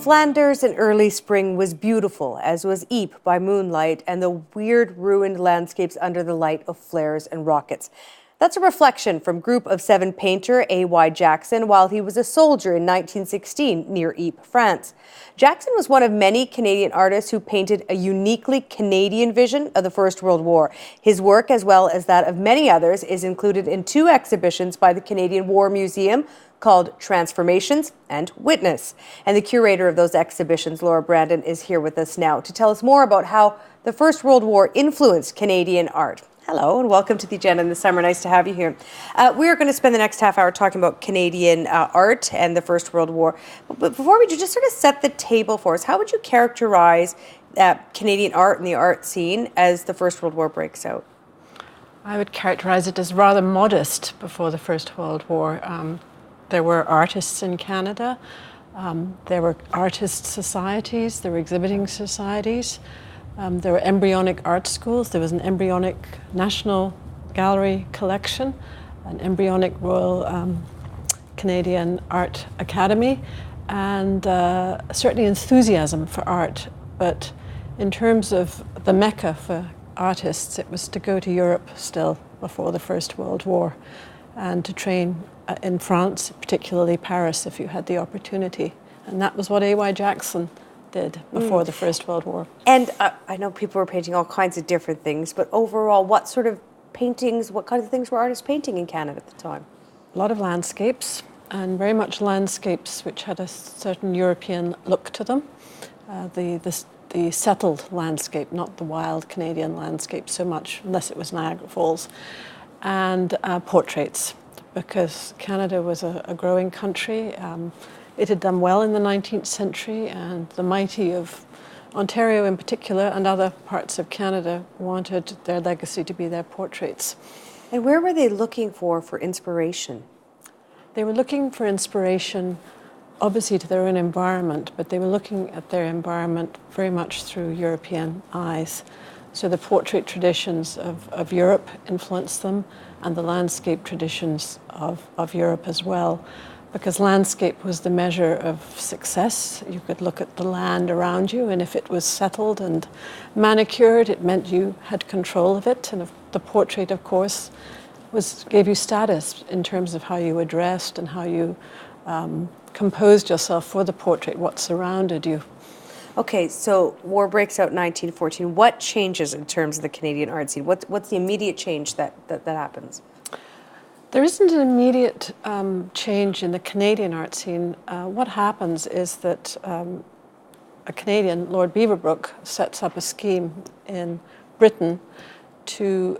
Flanders in early spring was beautiful, as was Ypres by moonlight and the weird ruined landscapes under the light of flares and rockets. That's a reflection from Group of Seven painter A.Y. Jackson while he was a soldier in 1916 near Ypres, France. Jackson was one of many Canadian artists who painted a uniquely Canadian vision of the First World War. His work, as well as that of many others, is included in two exhibitions by the Canadian War Museum called Transformations and Witness. And the curator of those exhibitions, Laura Brandon, is here with us now to tell us more about how the First World War influenced Canadian art. Hello and welcome to the agenda in the summer. Nice to have you here. We are going to spend the next half hour talking about Canadian art and the First World War. But before we do, just sort of set the table for us. How would you characterize Canadian art and the art scene as the First World War breaks out? I would characterize it as rather modest before the First World War. There were artists in Canada. There were artist societies. There were exhibiting societies. There were embryonic art schools. There was an embryonic National Gallery collection, an embryonic Royal Canadian Art Academy, and certainly enthusiasm for art. But in terms of the mecca for artists, it was to go to Europe still before the First World War and to train in France, particularly Paris, if you had the opportunity. And that was what A.Y. Jackson did before the First World War. And I know people were painting all kinds of different things, but overall, what sort of paintings, what kind of things were artists painting in Canada at the time? A lot of landscapes, and very much landscapes which had a certain European look to them. The settled landscape, not the wild Canadian landscape so much, unless it was Niagara Falls, and portraits, because Canada was a growing country. It had done well in the 19th century, and the mighty of Ontario in particular and other parts of Canada wanted their legacy to be their portraits. And where were they looking for inspiration? They were looking for inspiration, obviously, to their own environment, but they were looking at their environment very much through European eyes. So the portrait traditions of Europe influenced them, and the landscape traditions of Europe as well. Because landscape was the measure of success. You could look at the land around you, and if it was settled and manicured, it meant you had control of it. And the portrait, of course, gave you status in terms of how you were dressed and how you composed yourself for the portrait, what surrounded you. Okay, so war breaks out in 1914. What changes in terms of the Canadian art scene? What's the immediate change that happens? There isn't an immediate change in the Canadian art scene. What happens is that a Canadian, Lord Beaverbrook, sets up a scheme in Britain to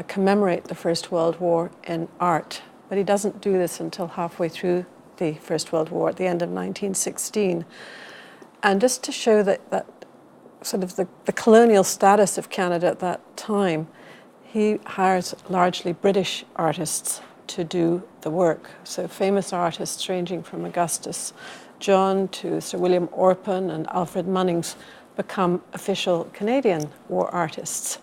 commemorate the First World War in art. But he doesn't do this until halfway through the First World War, at the end of 1916. And just to show that sort of the colonial status of Canada at that time, he hires largely British artists to do the work. So famous artists ranging from Augustus John to Sir William Orpen and Alfred Munnings become official Canadian war artists.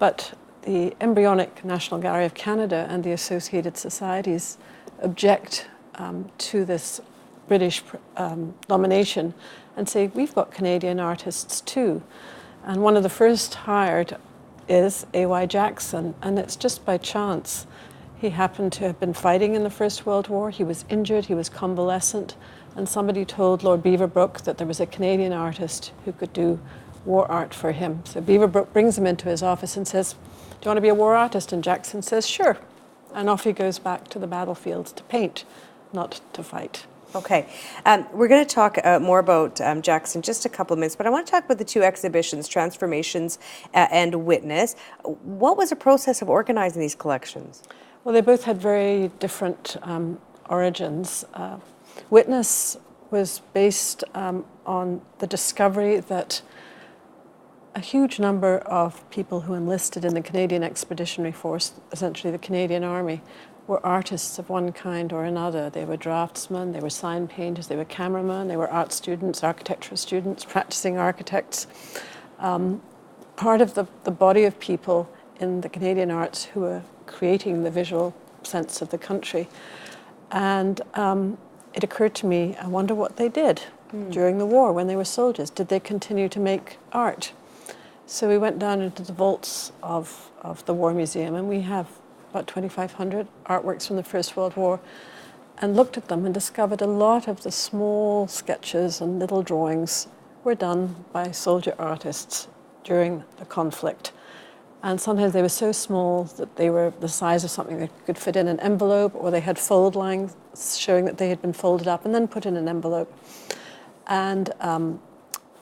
But the embryonic National Gallery of Canada and the associated societies object to this British nomination and say, we've got Canadian artists too. And one of the first hired is A.Y. Jackson, and it's just by chance. He happened to have been fighting in the First World War. He was injured, he was convalescent, and somebody told Lord Beaverbrook that there was a Canadian artist who could do war art for him. So Beaverbrook brings him into his office and says, do you want to be a war artist? And Jackson says, sure. And off he goes back to the battlefield to paint, not to fight. Okay, we're going to talk more about Jackson in just a couple of minutes, but I want to talk about the two exhibitions, Transformations and Witness. What was the process of organizing these collections? Well, they both had very different origins. Witness was based on the discovery that a huge number of people who enlisted in the Canadian Expeditionary Force, essentially the Canadian Army, were artists of one kind or another. They were draftsmen, they were sign painters, they were cameramen, they were art students, architectural students, practicing architects. Part of the body of people in the Canadian arts who were creating the visual sense of the country. And it occurred to me, I wonder what they did during the war when they were soldiers. Did they continue to make art? So we went down into the vaults of the War Museum, and we have about 2,500 artworks from the First World War, and looked at them and discovered a lot of the small sketches and little drawings were done by soldier artists during the conflict. And sometimes they were so small that they were the size of something that could fit in an envelope, or they had fold lines showing that they had been folded up and then put in an envelope. And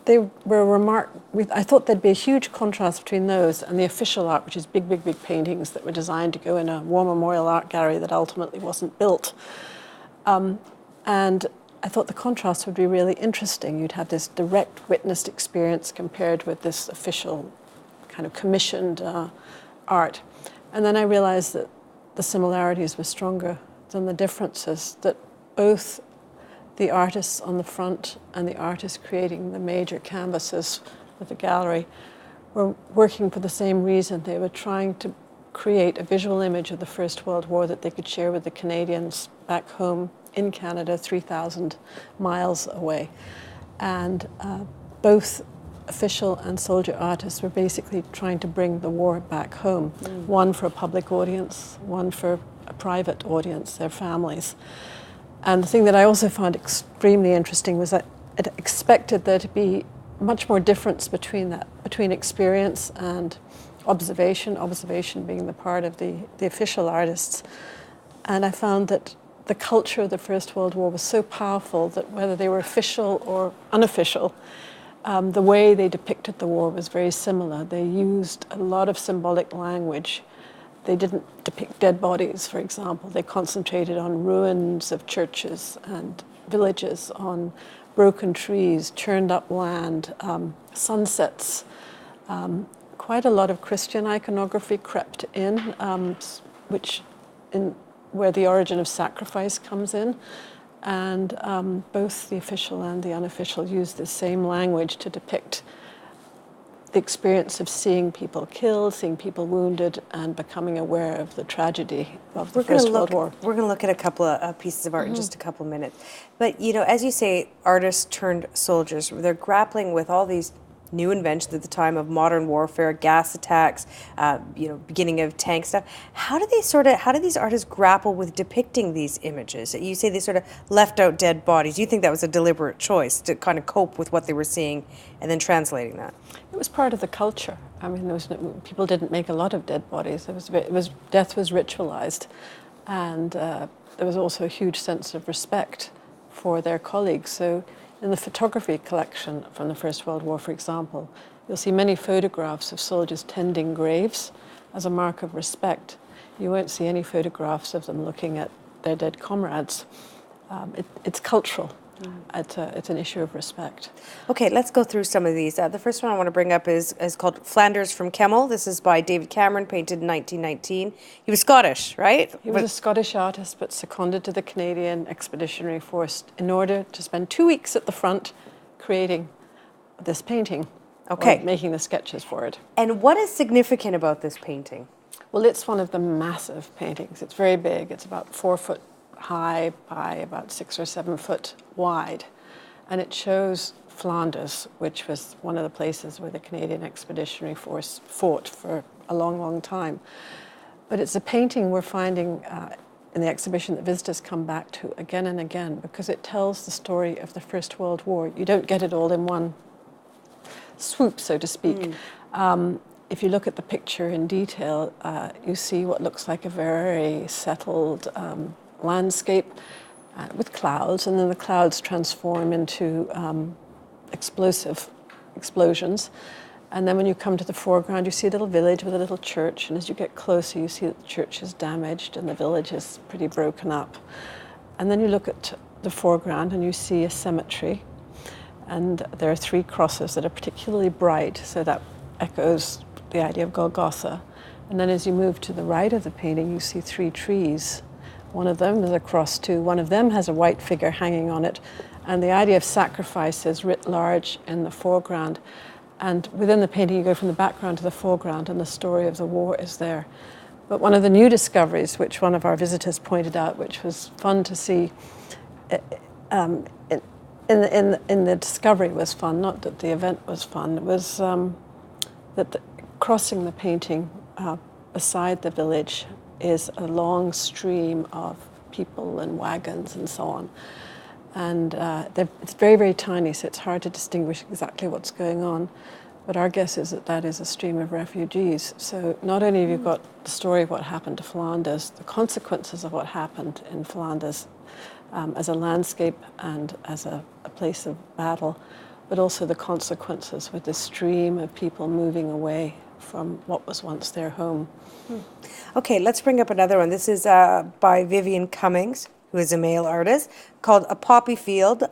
they were I thought there'd be a huge contrast between those and the official art, which is big, big, big paintings that were designed to go in a war memorial art gallery that ultimately wasn't built. And I thought the contrast would be really interesting. You'd have this direct witnessed experience compared with this official kind of commissioned art. And then I realized that the similarities were stronger than the differences, that both the artists on the front and the artists creating the major canvases for the gallery were working for the same reason. They were trying to create a visual image of the First World War that they could share with the Canadians back home in Canada, 3,000 miles away. And both official and soldier artists were basically trying to bring the war back home, one for a public audience, one for a private audience, their families. And the thing that I also found extremely interesting was that it expected there to be much more difference between experience and observation being the part of the official artists. And I found that the culture of the First World War was so powerful that whether they were official or unofficial, the way they depicted the war was very similar. They used a lot of symbolic language. They didn't depict dead bodies, for example. They concentrated on ruins of churches and villages, on broken trees, churned up land, sunsets. Quite a lot of Christian iconography crept in, where the origin of sacrifice comes in. And both the official and the unofficial use the same language to depict the experience of seeing people killed, seeing people wounded, and becoming aware of the tragedy of the First World War. We're going to look at a couple of pieces of art in just a couple of minutes. But, as you say, artists turned soldiers, they're grappling with all these new inventions at the time of modern warfare, gas attacks, beginning of tank stuff. How do these artists grapple with depicting these images? You say they sort of left out dead bodies. You think that was a deliberate choice to kind of cope with what they were seeing and then translating that? It was part of the culture. I mean, people didn't make a lot of dead bodies. Death was ritualized, and there was also a huge sense of respect for their colleagues. So in the photography collection from the First World War, for example, you'll see many photographs of soldiers tending graves as a mark of respect. You won't see any photographs of them looking at their dead comrades. It's cultural. It's an issue of respect. Okay, let's go through some of these. The first one I want to bring up is called Flanders from Kemmel. This is by David Cameron, painted in 1919. He was Scottish, right? He was a Scottish artist, but seconded to the Canadian Expeditionary Force in order to spend 2 weeks at the front creating this painting. Okay. Or making the sketches for it. And what is significant about this painting? Well, it's one of the massive paintings. It's very big. It's about 4 foot high by about 6 or 7 foot wide. And it shows Flanders, which was one of the places where the Canadian Expeditionary Force fought for a long, long time. But it's a painting we're finding in the exhibition that visitors come back to again and again, because it tells the story of the First World War. You don't get it all in one swoop, so to speak. If you look at the picture in detail, you see what looks like a very settled landscape with clouds, and then the clouds transform into explosions. And then when you come to the foreground, you see a little village with a little church, and as you get closer, you see that the church is damaged and the village is pretty broken up. And then you look at the foreground and you see a cemetery, and there are 3 crosses that are particularly bright, so that echoes the idea of Golgotha. And then as you move to the right of the painting, you see 3 trees. One of them is a cross too. One of them has a white figure hanging on it. And the idea of sacrifice is writ large in the foreground. And within the painting, you go from the background to the foreground, and the story of the war is there. But one of the new discoveries, which one of our visitors pointed out, which was fun to see, in the discovery was fun, not that the event was fun. It was that crossing the painting beside the village is a long stream of people and wagons and so on. And it's very, very tiny, so it's hard to distinguish exactly what's going on. But our guess is that that is a stream of refugees. So not only have you got the story of what happened to Flanders, the consequences of what happened in Flanders as a landscape and as a place of battle, but also the consequences with the stream of people moving away from what was once their home. Okay, let's bring up another one. This is by Vivian Cummings, who is a male artist, called A Poppy Field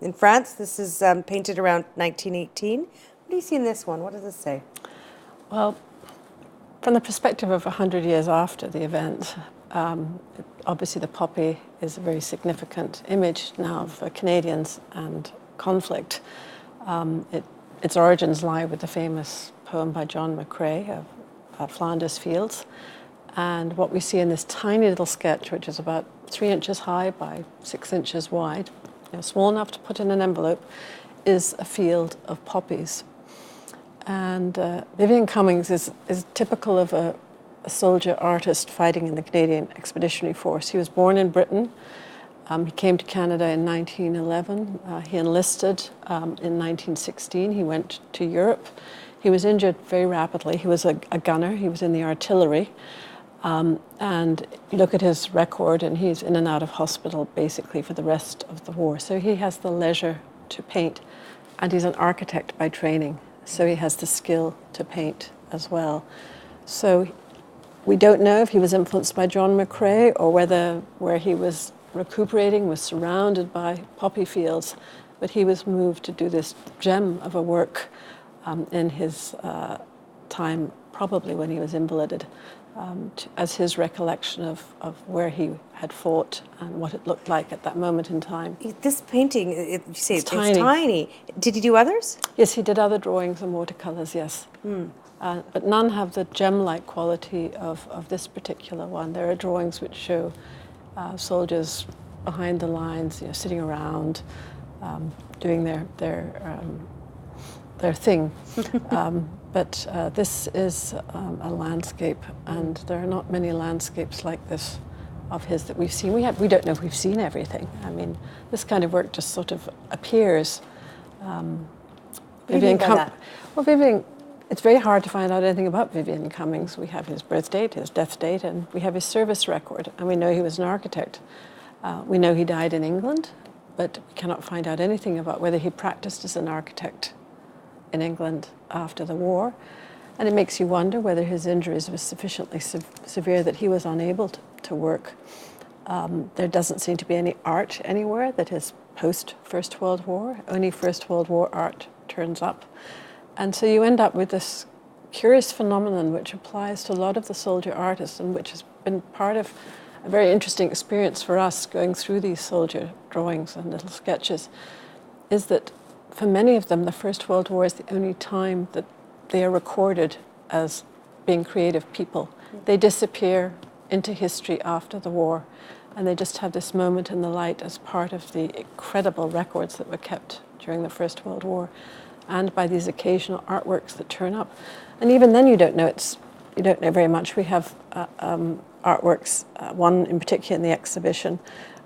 in France. This is painted around 1918. What do you see in this one? What does this say? Well, from the perspective of 100 years after the event, obviously the poppy is a very significant image now of Canadians and conflict. Its origins lie with the famous poem by John McCrae of Flanders Fields. And what we see in this tiny little sketch, which is about 3 inches high by 6 inches wide, small enough to put in an envelope, is a field of poppies. And Vivian Cummings is typical of a soldier artist fighting in the Canadian Expeditionary Force. He was born in Britain. He came to Canada in 1911. He enlisted in 1916. He went to Europe. He was injured very rapidly. He was a gunner. He was in the artillery. And you look at his record, and he's in and out of hospital basically for the rest of the war. So he has the leisure to paint, and he's an architect by training. So he has the skill to paint as well. So we don't know if he was influenced by John McCrae or whether where he was recuperating was surrounded by poppy fields, but he was moved to do this gem of a work in his time, probably when he was invalided, as his recollection of where he had fought and what it looked like at that moment in time. This painting, you say it's tiny. tiny. Did he do others? Yes, he did other drawings and watercolors, yes. But none have the gem-like quality of this particular one. There are drawings which show soldiers behind the lines, sitting around, doing their thing. But this is a landscape, and there are not many landscapes like this of his that we've seen. We don't know if we've seen everything. I mean, this kind of work just sort of appears. Vivian It's very hard to find out anything about Vivian Cummings. We have his birth date, his death date, and we have his service record, and we know he was an architect. We know he died in England, but we cannot find out anything about whether he practiced as an architect in England after the war. And it makes you wonder whether his injuries were sufficiently severe that he was unable to work. There doesn't seem to be any art anywhere that is post-First World War. Only First World War art turns up. And so you end up with this curious phenomenon which applies to a lot of the soldier artists and which has been part of a very interesting experience for us going through these soldier drawings and little sketches, is that for many of them, the First World War is the only time that they are recorded as being creative people. They disappear into history after the war, and they just have this moment in the light as part of the incredible records that were kept during the First World War, and by these occasional artworks that turn up. And even then you don't know very much. We have artworks, one in particular in the exhibition,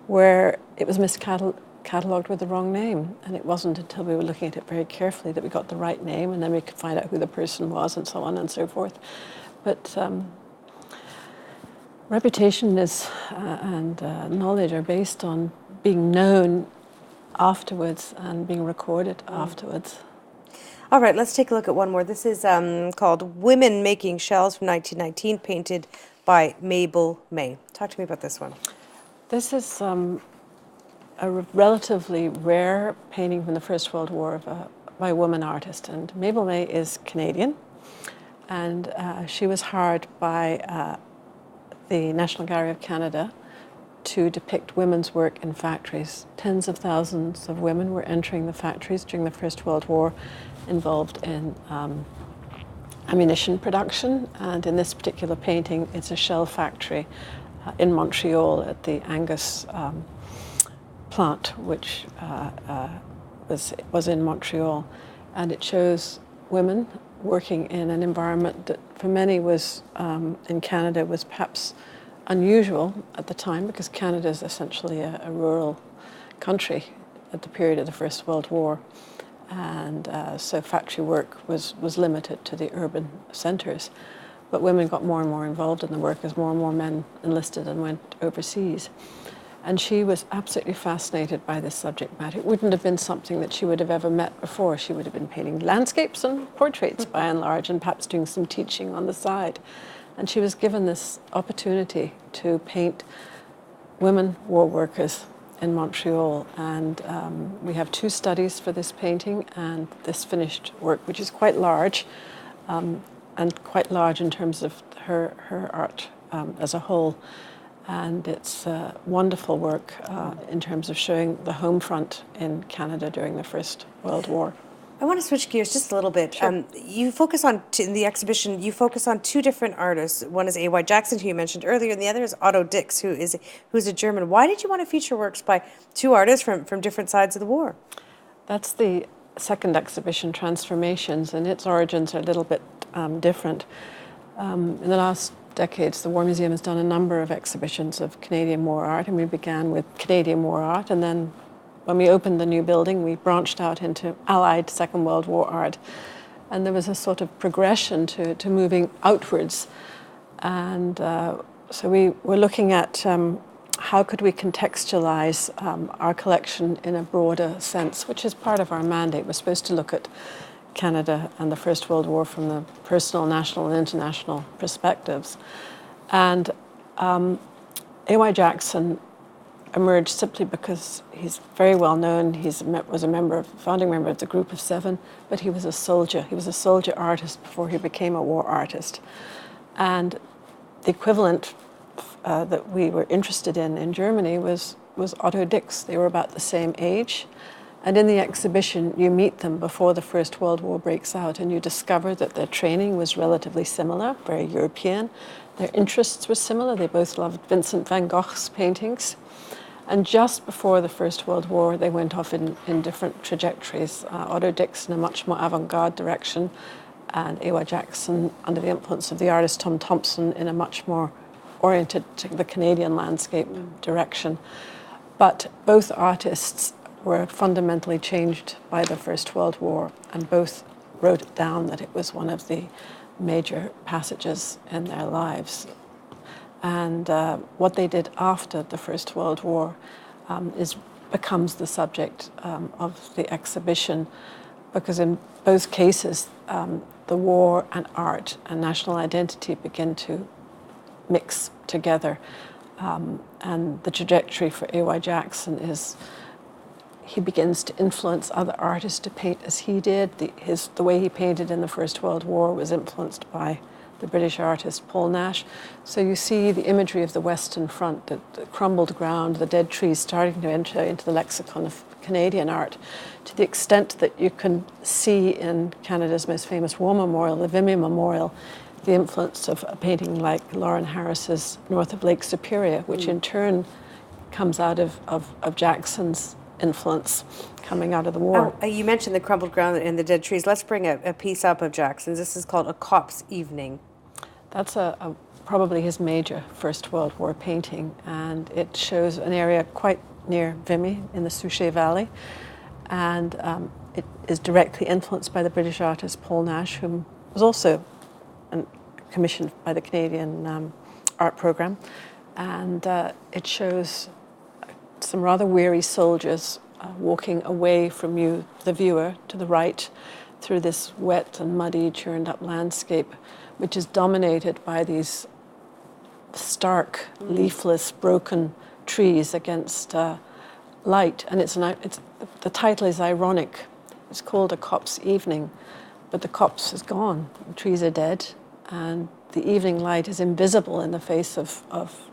where it was catalogued with the wrong name, and it wasn't until we were looking at it very carefully that we got the right name, and then we could find out who the person was and so on and so forth. But reputation and knowledge are based on being known afterwards and being recorded afterwards. All right, let's take a look at one more. This is called Women Making Shells from 1919, painted by Mabel May. Talk to me about this one. This is a relatively rare painting from the First World War by a woman artist. And Mabel May is Canadian, and she was hired by the National Gallery of Canada to depict women's work in factories. Tens of thousands of women were entering the factories during the First World War, involved in ammunition production, and in this particular painting it's a shell factory in Montreal at the Angus plant, which was in Montreal, and it shows women working in an environment that for many was, in Canada, was perhaps unusual at the time, because Canada is essentially a rural country at the period of the First World War. And so factory work was limited to the urban centres. But women got more and more involved in the work as more and more men enlisted and went overseas. And she was absolutely fascinated by this subject matter. It wouldn't have been something that she would have ever met before. She would have been painting landscapes and portraits by and large, and perhaps doing some teaching on the side. And she was given this opportunity to paint women war workers in Montreal. And we have 2 studies for this painting and this finished work, which is quite large, and quite large in terms of her art as a whole. And it's wonderful work in terms of showing the home front in Canada during the First World War. I want to switch gears just a little bit. Sure. You focus on, in the exhibition, you focus on 2 different artists. One is A.Y. Jackson, who you mentioned earlier, and the other is Otto Dix, who's a German. Why did you want to feature works by 2 artists from different sides of the war? That's the second exhibition, Transformations, and its origins are a little bit different. In the last decades, the War Museum has done a number of exhibitions of Canadian war art, and we began with Canadian war art, and then when we opened the new building, we branched out into Allied Second World War art. And there was a sort of progression to moving outwards. And so we were looking at how could we contextualize our collection in a broader sense, which is part of our mandate. We're supposed to look at Canada and the First World War from the personal, national, and international perspectives. And A.Y. Jackson emerged simply because he's very well known. He was a founding member of the Group of Seven, but he was a soldier. He was a soldier artist before he became a war artist. And the equivalent that we were interested in Germany was Otto Dix. They were about the same age. And in the exhibition, you meet them before the First World War breaks out, and you discover that their training was relatively similar, very European. Their interests were similar. They both loved Vincent van Gogh's paintings. And just before the First World War, they went off in different trajectories. Otto Dix in a much more avant-garde direction, and A.Y. Jackson, under the influence of the artist Tom Thompson, in a much more oriented to the Canadian landscape direction. But both artists were fundamentally changed by the First World War, and both wrote it down that it was one of the major passages in their lives. And what they did after the First World War becomes the subject of the exhibition, because in both cases, the war and art and national identity begin to mix together. And the trajectory for A.Y. Jackson is he begins to influence other artists to paint as he did. The way he painted in the First World War was influenced by the British artist Paul Nash. So you see the imagery of the Western Front, the crumbled ground, the dead trees starting to enter into the lexicon of Canadian art, to the extent that you can see in Canada's most famous war memorial, the Vimy Memorial, the influence of a painting like Lauren Harris's North of Lake Superior, which in turn comes out of Jackson's influence coming out of the war. Oh, you mentioned the crumbled ground and the dead trees. Let's bring a piece up of Jackson's. This is called A Cop's Evening. That's probably his major First World War painting, and it shows an area quite near Vimy in the Souchez Valley, and it is directly influenced by the British artist Paul Nash, who was also commissioned by the Canadian art program, and it shows some rather weary soldiers walking away from you, the viewer, to the right through this wet and muddy, churned up landscape, which is dominated by these stark, leafless, broken trees against light. And the title is ironic. It's called A Cop's Evening, but the copse is gone. The trees are dead, and the evening light is invisible in the face of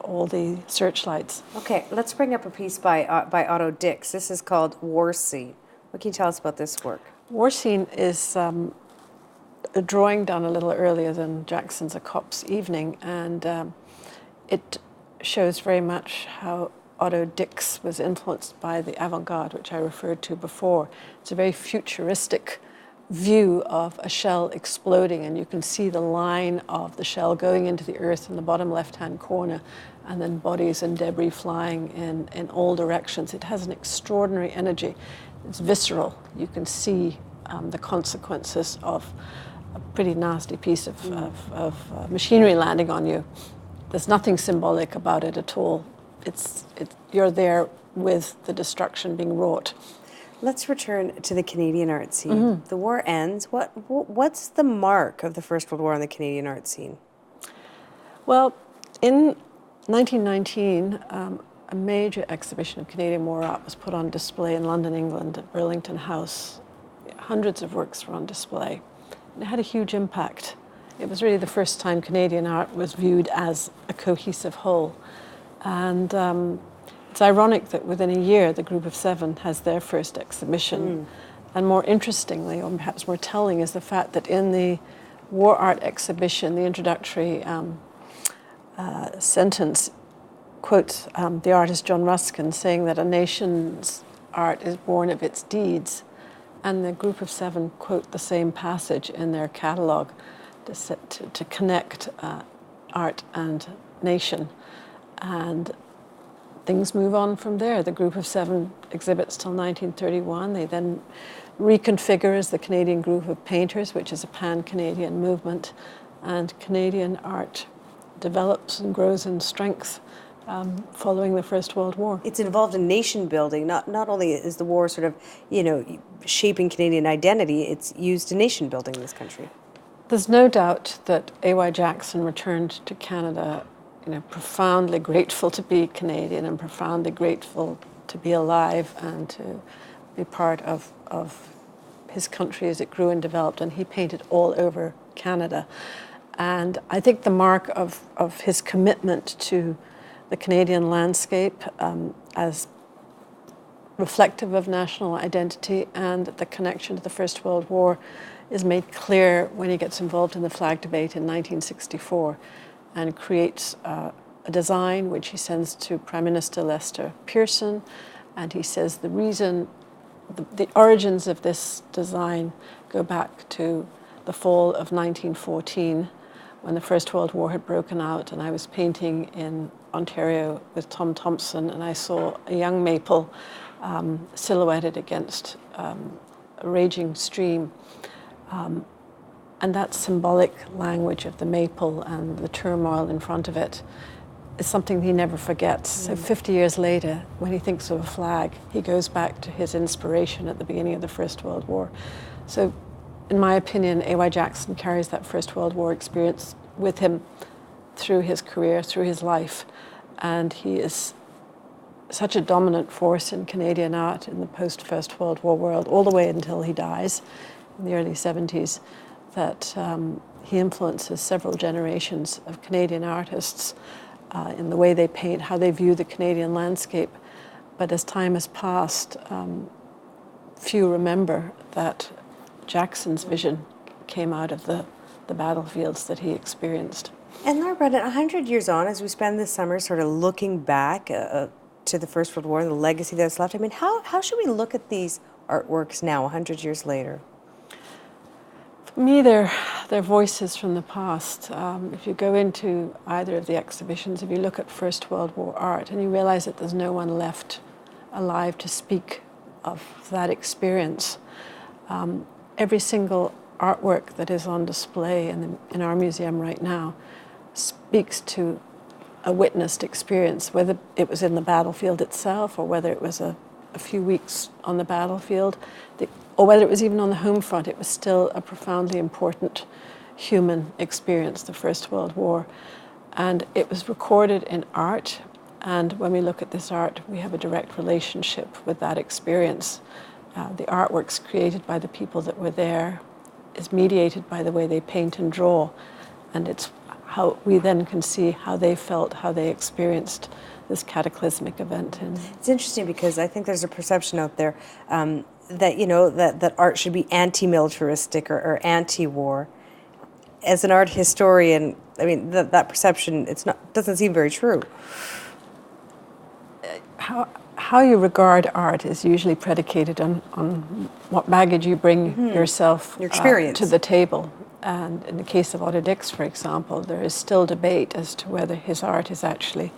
all the searchlights. Okay, let's bring up a piece by Otto Dix. This is called War Scene. What can you tell us about this work? War Scene is a drawing done a little earlier than Jackson's A Cop's Evening, and it shows very much how Otto Dix was influenced by the avant-garde, which I referred to before. It's a very futuristic view of a shell exploding, and you can see the line of the shell going into the earth in the bottom left-hand corner, and then bodies and debris flying in all directions. It has an extraordinary energy. It's visceral. You can see the consequences of a pretty nasty piece of machinery landing on you. There's nothing symbolic about it at all. You're there with the destruction being wrought. Let's return to the Canadian art scene. The war ends. What's the mark of the First World War on the Canadian art scene? Well, in 1919, a major exhibition of Canadian war art was put on display in London, England, at Burlington House. Hundreds of works were on display. And it had a huge impact. It was really the first time Canadian art was viewed as a cohesive whole. And it's ironic that within a year, the Group of Seven has their first exhibition. And more interestingly, or perhaps more telling, is the fact that in the war art exhibition, the introductory sentence quotes the artist John Ruskin saying that a nation's art is born of its deeds. And the Group of Seven quote the same passage in their catalogue to connect art and nation. And things move on from there. The Group of Seven exhibits till 1931. They then reconfigure as the Canadian Group of Painters, which is a pan-Canadian movement. And Canadian art develops and grows in strength following the First World War. It's involved in nation building. Not only is the war sort of, shaping Canadian identity, it's used in nation building in this country. There's no doubt that A.Y. Jackson returned to Canada, profoundly grateful to be Canadian and profoundly grateful to be alive and to be part of his country as it grew and developed. And he painted all over Canada. And I think the mark of his commitment to the Canadian landscape as reflective of national identity and the connection to the First World War is made clear when he gets involved in the flag debate in 1964 and creates a design which he sends to Prime Minister Lester Pearson. And he says the origins of this design go back to the fall of 1914 when the First World War had broken out, and I was painting in Ontario with Tom Thompson, and I saw a young maple silhouetted against a raging stream. And that symbolic language of the maple and the turmoil in front of it is something he never forgets. So 50 years later, when he thinks of a flag, he goes back to his inspiration at the beginning of the First World War. So in my opinion, A.Y. Jackson carries that First World War experience with him through his career, through his life. And he is such a dominant force in Canadian art in the post-First World War world, all the way until he dies in the early 70s, that he influences several generations of Canadian artists in the way they paint, how they view the Canadian landscape. But as time has passed, few remember that Jackson's vision came out of the battlefields that he experienced. And Laura Brennan, 100 years on, as we spend this summer sort of looking back to the First World War and the legacy that's left, I mean, how should we look at these artworks now, 100 years later? For me, they're voices from the past. If you go into either of the exhibitions, if you look at First World War art and you realize that there's no one left alive to speak of that experience, every single artwork that is on display in our museum right now speaks to a witnessed experience, whether it was in the battlefield itself or whether it was a few weeks on the battlefield, or whether it was even on the home front. It was still a profoundly important human experience, the First World War. And it was recorded in art. And when we look at this art, we have a direct relationship with that experience. The artworks created by the people that were there is mediated by the way they paint and draw. And it's how we then can see how they felt, how they experienced this cataclysmic event. And it's interesting because I think there's a perception out there that art should be anti-militaristic or anti-war. As an art historian, I mean that perception doesn't seem very true. how you regard art is usually predicated on what baggage you bring yourself Your experience. to the table. And in the case of Otto Dix, for example, there is still debate as to whether his art is actually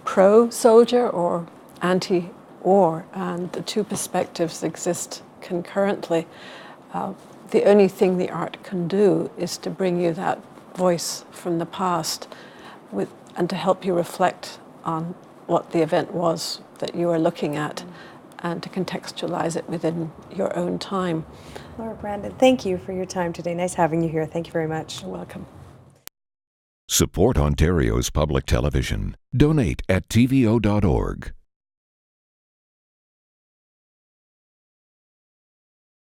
pro-soldier or anti-war, and the two perspectives exist concurrently. The only thing the art can do is to bring you that voice from the past and to help you reflect on what the event was that you are looking at and to contextualize it within your own time. Laura Brandon, thank you for your time today. Nice having you here. Thank you very much. You're welcome. Support Ontario's public television. Donate at tvo.org.